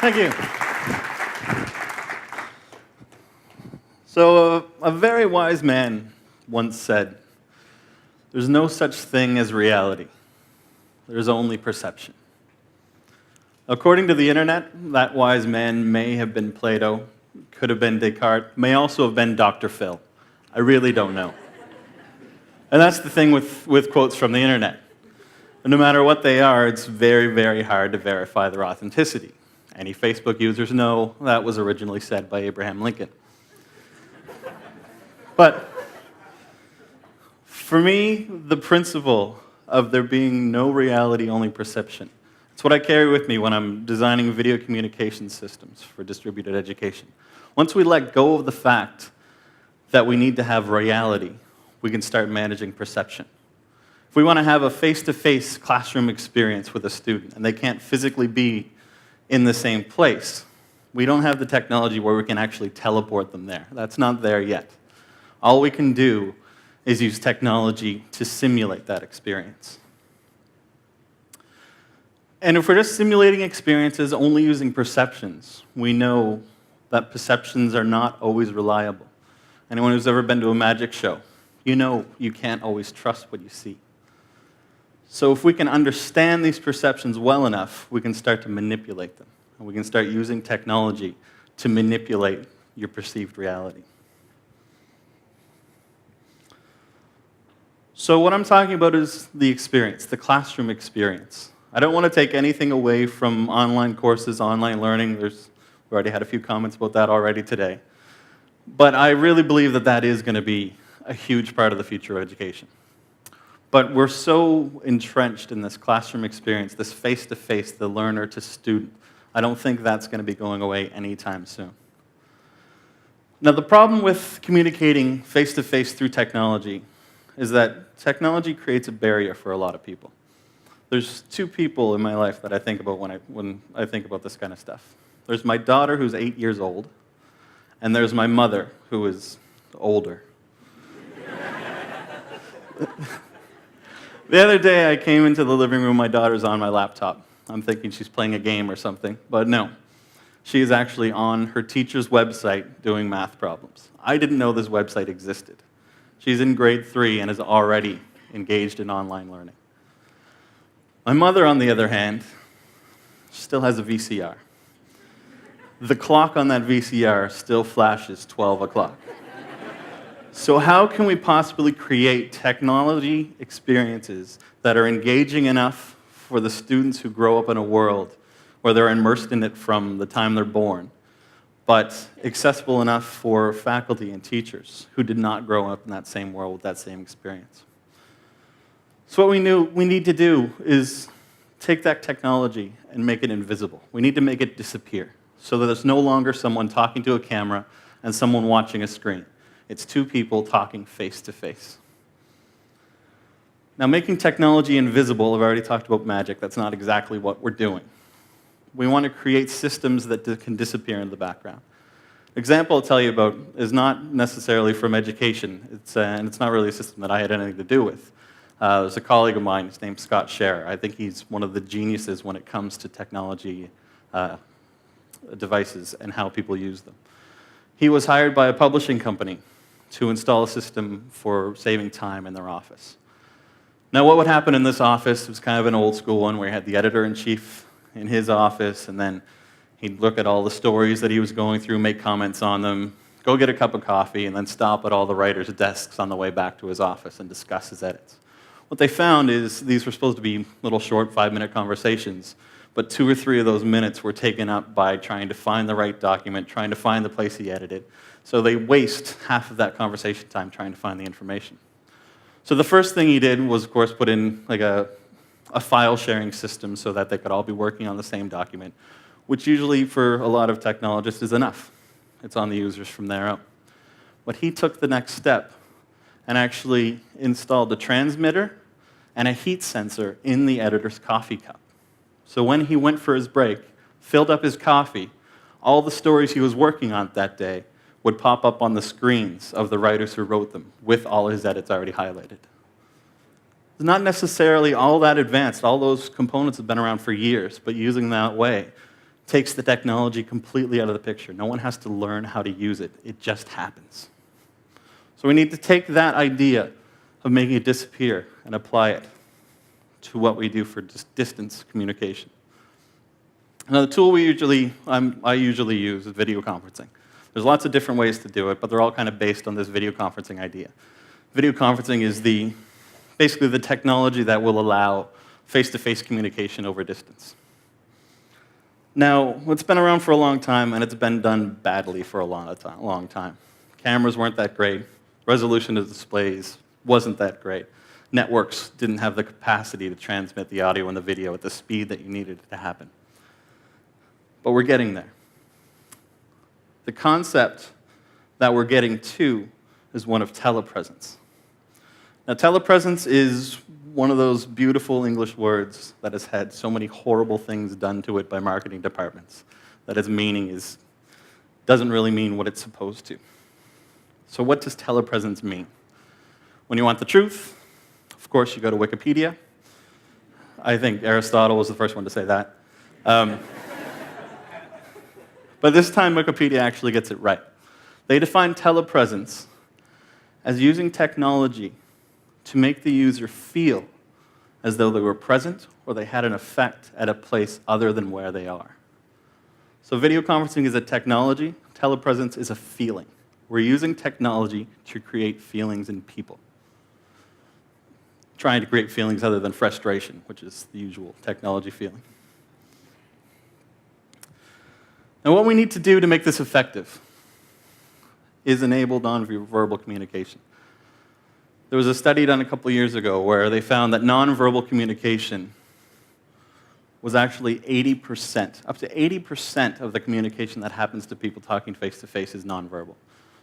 Thank you. So, a very wise man once said, "There's no such thing as reality. There's only perception." According to the internet, that wise man may have been Plato, could have been Descartes, may also have been Dr. Phil. I really don't know. And that's the thing with quotes from the internet. No matter what they are, it's very, very hard to verify their authenticity. Any Facebook users know that was originally said by Abraham Lincoln. But for me, the principle of there being no reality, only perception, it's what I carry with me when I'm designing video communication systems for distributed education. Once we let go of the fact that we need to have reality, we can start managing perception. If we want to have a face-to-face classroom experience with a student and they can't physically be in the same place, we don't have the technology where we can actually teleport them there. That's not there yet. All we can do is use technology to simulate that experience. And if we're just simulating experiences only using perceptions, we know that perceptions are not always reliable. Anyone who's ever been to a magic show, you know you can't always trust what you see. So if we can understand these perceptions well enough, we can start to manipulate them. And we can start using technology to manipulate your perceived reality. So what I'm talking about is the experience, the classroom experience. I don't want to take anything away from online courses, online learning. We already had a few comments about that already today. But I really believe that that is going to be a huge part of the future of education. But we're so entrenched in this classroom experience, this face-to-face, the learner to student. I don't think that's going to be going away anytime soon. Now, the problem with communicating face-to-face through technology is that technology creates a barrier for a lot of people. There's two people in my life that I think about when I think about this kind of stuff. There's my daughter, who's 8 years old, and there's my mother, who is older. The other day, I came into the living room, my daughter's on my laptop. I'm thinking she's playing a game or something, but no. She is actually on her teacher's website doing math problems. I didn't know this website existed. She's in grade 3 and is already engaged in online learning. My mother, on the other hand, still has a VCR. The clock on that VCR still flashes 12 o'clock. So how can we possibly create technology experiences that are engaging enough for the students who grow up in a world where they're immersed in it from the time they're born, but accessible enough for faculty and teachers who did not grow up in that same world with that same experience? So what we need to do is take that technology and make it invisible. We need to make it disappear so that there's no longer someone talking to a camera and someone watching a screen. It's two people talking face to face. Now, making technology invisible, I've already talked about magic. That's not exactly what we're doing. We want to create systems that can disappear in the background. Example I'll tell you about is not necessarily from education, and it's not really a system that I had anything to do with. There's a colleague of mine, his name's Scott Scherer. I think he's one of the geniuses when it comes to technology devices and how people use them. He was hired by a publishing company to install a system for saving time in their office. Now, what would happen in this office was kind of an old school one where you had the editor-in-chief in his office, and then he'd look at all the stories that he was going through, make comments on them, go get a cup of coffee, and then stop at all the writers' desks on the way back to his office and discuss his edits. What they found is these were supposed to be little short 5-minute conversations, but 2 or 3 of those minutes were taken up by trying to find the right document, trying to find the place he edited. So they waste half of that conversation time trying to find the information. So the first thing he did was, of course, put in like a file sharing system so that they could all be working on the same document, which usually for a lot of technologists is enough. It's on the users from there out. But he took the next step and actually installed a transmitter and a heat sensor in the editor's coffee cup. So when he went for his break, filled up his coffee, all the stories he was working on that day would pop up on the screens of the writers who wrote them with all his edits already highlighted. It's not necessarily all that advanced. All those components have been around for years, but using that way takes the technology completely out of the picture. No one has to learn how to use it. It just happens. So we need to take that idea of making it disappear and apply it to what we do for distance communication. Now, the tool I usually use is video conferencing. There's lots of different ways to do it, but they're all kind of based on this video conferencing idea. Video conferencing is basically the technology that will allow face-to-face communication over distance. Now, it's been around for a long time, and it's been done badly for a long time. Cameras weren't that great. Resolution of displays wasn't that great. Networks didn't have the capacity to transmit the audio and the video at the speed that you needed it to happen. But we're getting there. The concept that we're getting to is one of telepresence. Now, telepresence is one of those beautiful English words that has had so many horrible things done to it by marketing departments, that its meaning doesn't really mean what it's supposed to. So what does telepresence mean? When you want the truth, of course, you go to Wikipedia. I think Aristotle was the first one to say that. But this time, Wikipedia actually gets it right. They define telepresence as using technology to make the user feel as though they were present or they had an effect at a place other than where they are. So video conferencing is a technology. Telepresence is a feeling. We're using technology to create feelings in people. Trying to create feelings other than frustration, which is the usual technology feeling. Now, what we need to do to make this effective is enable nonverbal communication. There was a study done a couple years ago where they found that nonverbal communication was actually 80%. Up to 80% of the communication that happens to people talking face-to-face is nonverbal.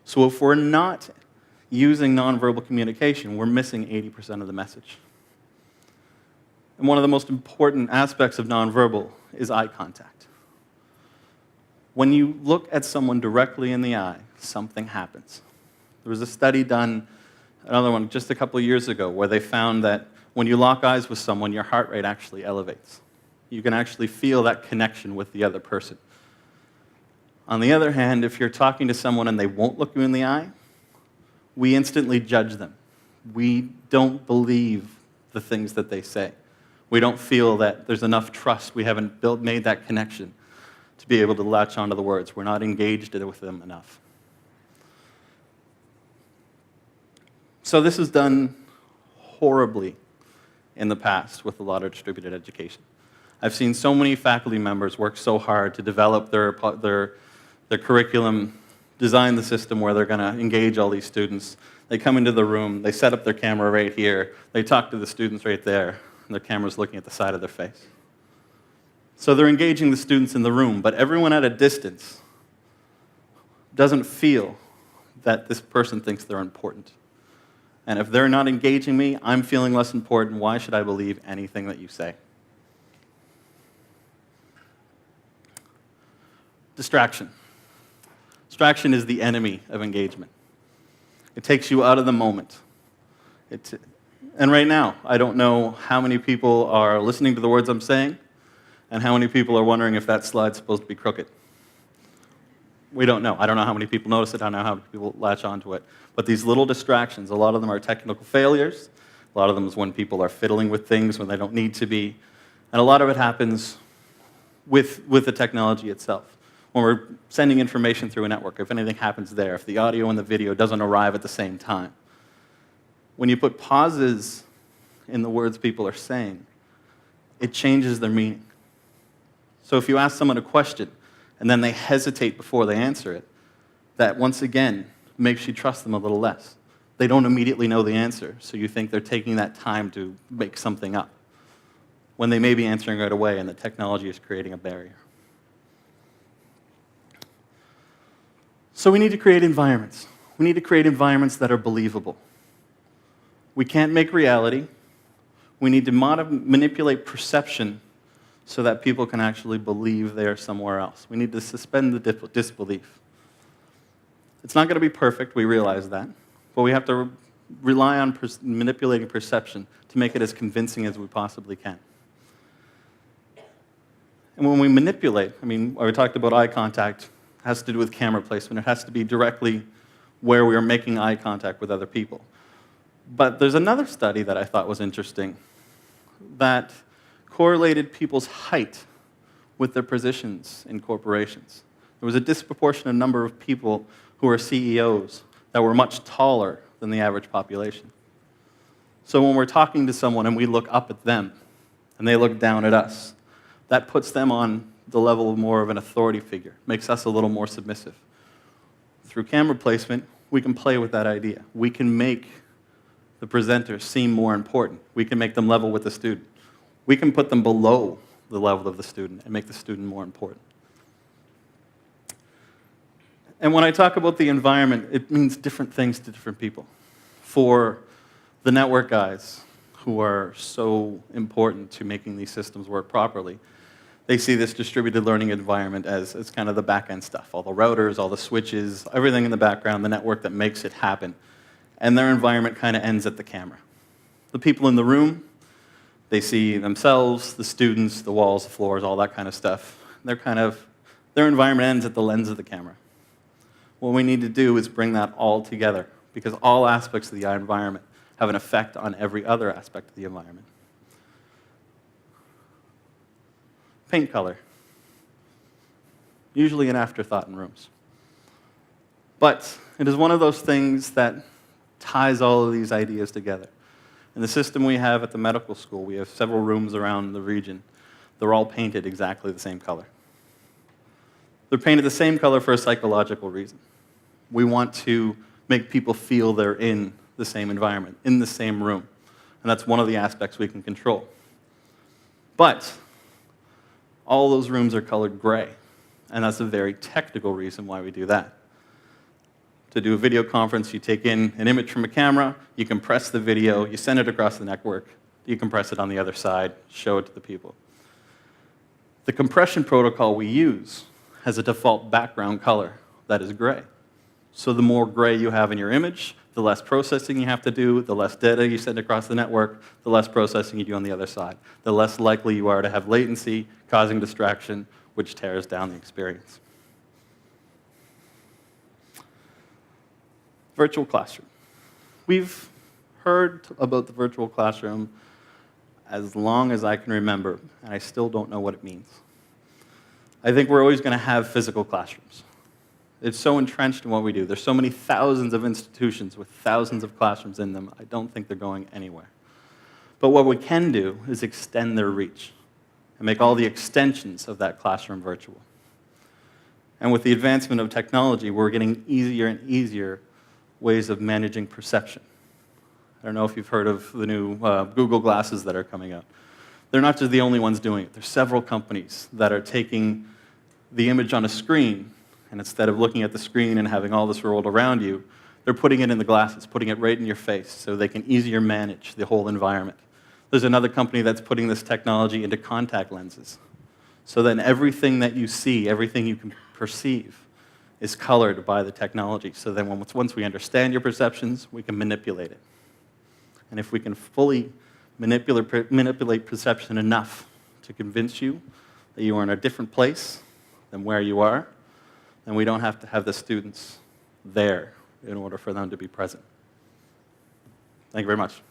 So if we're not using nonverbal communication, we're missing 80% of the message. And one of the most important aspects of nonverbal is eye contact. When you look at someone directly in the eye, something happens. There was a study done, another one just a couple of years ago, where they found that when you lock eyes with someone, your heart rate actually elevates. You can actually feel that connection with the other person. On the other hand, if you're talking to someone and they won't look you in the eye, we instantly judge them. We don't believe the things that they say. We don't feel that there's enough trust. We haven't made that connection to be able to latch onto the words. We're not engaged with them enough. So this is done horribly in the past with a lot of distributed education. I've seen so many faculty members work so hard to develop their curriculum, design the system where they're going to engage all these students. They come into the room, they set up their camera right here, they talk to the students right there, and their camera's looking at the side of their face. So they're engaging the students in the room, but everyone at a distance doesn't feel that this person thinks they're important. And if they're not engaging me, I'm feeling less important. Why should I believe anything that you say? Distraction. Distraction is the enemy of engagement. It takes you out of the moment. And right now, I don't know how many people are listening to the words I'm saying, and how many people are wondering if that slide's supposed to be crooked. We don't know. I don't know how many people notice it. I don't know how many people latch onto it. But these little distractions, a lot of them are technical failures. A lot of them is when people are fiddling with things when they don't need to be. And a lot of it happens with the technology itself. When we're sending information through a network, if anything happens there, if the audio and the video doesn't arrive at the same time. When you put pauses in the words people are saying, it changes their meaning. So if you ask someone a question, and then they hesitate before they answer it, that once again makes you trust them a little less. They don't immediately know the answer, so you think they're taking that time to make something up, when they may be answering right away and the technology is creating a barrier. So we need to create environments. We need to create environments that are believable. We can't make reality. We need to manipulate perception so that people can actually believe they're somewhere else. We need to suspend the disbelief. It's not going to be perfect, we realize that, but we have to rely on manipulating perception to make it as convincing as we possibly can. And when we manipulate, I mean, we talked about eye contact, it has to do with camera placement. It has to be directly where we are making eye contact with other people. But there's another study that I thought was interesting that correlated people's height with their positions in corporations. There was a disproportionate number of people who were CEOs that were much taller than the average population. So when we're talking to someone and we look up at them and they look down at us, that puts them on the level of more of an authority figure, makes us a little more submissive. Through camera placement, we can play with that idea. We can make the presenter seem more important. We can make them level with the student. We can put them below the level of the student and make the student more important. And when I talk about the environment, it means different things to different people. For the network guys who are so important to making these systems work properly, they see this distributed learning environment as kind of the back-end stuff, all the routers, all the switches, everything in the background, the network that makes it happen. And their environment kind of ends at the camera. The people in the room, they see themselves, the students, the walls, the floors, all that kind of stuff. Their environment ends at the lens of the camera. What we need to do is bring that all together, because all aspects of the environment have an effect on every other aspect of the environment. Paint color. Usually an afterthought in rooms. But it is one of those things that ties all of these ideas together. In the system we have at the medical school, we have several rooms around the region. They're all painted exactly the same color. They're painted the same color for a psychological reason. We want to make people feel they're in the same environment, in the same room. And that's one of the aspects we can control. But all those rooms are colored gray. And that's a very technical reason why we do that. To do a video conference, you take in an image from a camera, you compress the video, you send it across the network, you compress it on the other side, show it to the people. The compression protocol we use has a default background color that is gray. So the more gray you have in your image, the less processing you have to do, the less data you send across the network, the less processing you do on the other side. The less likely you are to have latency, causing distraction, which tears down the experience. Virtual classroom. We've heard about the virtual classroom as long as I can remember, and I still don't know what it means. I think we're always going to have physical classrooms. It's so entrenched in what we do. There's so many thousands of institutions with thousands of classrooms in them, I don't think they're going anywhere. But what we can do is extend their reach and make all the extensions of that classroom virtual. And with the advancement of technology, we're getting easier and easier ways of managing perception. I don't know if you've heard of the new Google glasses that are coming out. They're not just the only ones doing it. There's several companies that are taking the image on a screen, and instead of looking at the screen and having all this world around you, they're putting it in the glasses, putting it right in your face so they can easier manage the whole environment. There's another company that's putting this technology into contact lenses. So then everything that you see, everything you can perceive, is colored by the technology. So then once we understand your perceptions, we can manipulate it. And if we can fully manipulate perception enough to convince you that you are in a different place than where you are, then we don't have to have the students there in order for them to be present. Thank you very much.